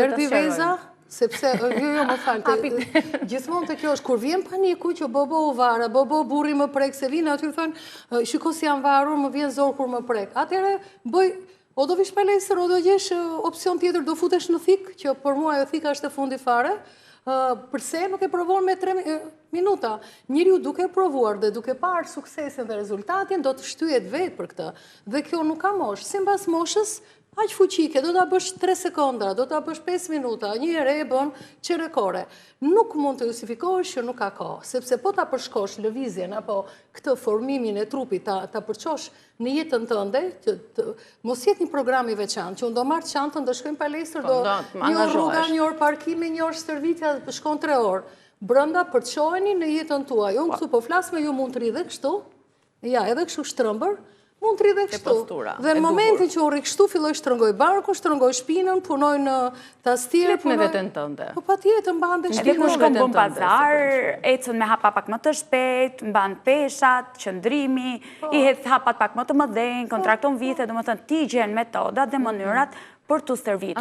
erdi veza, sepse, jo, më falë, gjithmonë të kjo është, kur vjen paniku që bobo u vara, bobo burri më prek, se vinë aty thënë, shiko si janë varur, më vjen zorë kur më prek. Atëherë, o do vish palestër, o do gjesh opcion tjetër, do futesh në thikë, që për mua e thika është e fundi fare, përse nuk e provon me 3 minuta. Njëriu duke provuar dhe duke parë suksesin dhe rezultatin, do të shtyjet vetë për këtë. Dhe kjo nuk ka moshë. Si mbas moshës, aq fuqike, do ta bësh 3 sekonda, do ta bësh 5 minuta, një herë e bën qerekore. Nuk mund të justifikohesh që nuk ka kohë, sepse po ta përshkosh lëvizjen apo këtë formimin e trupit, ta përçosh në jetën tënde, mos jetë një program i veçantë, që unë do marr çantën, do shkojmë palestër, do një rruga, një orë parkimi, një orë stërvitja, shkon 3 orë. Brenda përçoheni në jetën tuaj. Unë këtu po flas me ju, mund të rri dhe kështu, ja, edhe kështu shtrëmbër, mund të rri dhe kështu. Dhe në momentin që unë rri kështu, filloj shtrëngoj barkun, shtrëngoj shpinën, punoj në tastier, punoj... me veten tënde. Po patjetër, mban dhe shpinën. Edhe kur shkon bën pazar, ecën me hapa pak më të shpejt, mban peshat, qëndrimi, i hedh hapat pak më të mëdhenj, kontrakton vite, domethënë ti gjen metodat dhe mënyrat për të stërvitur.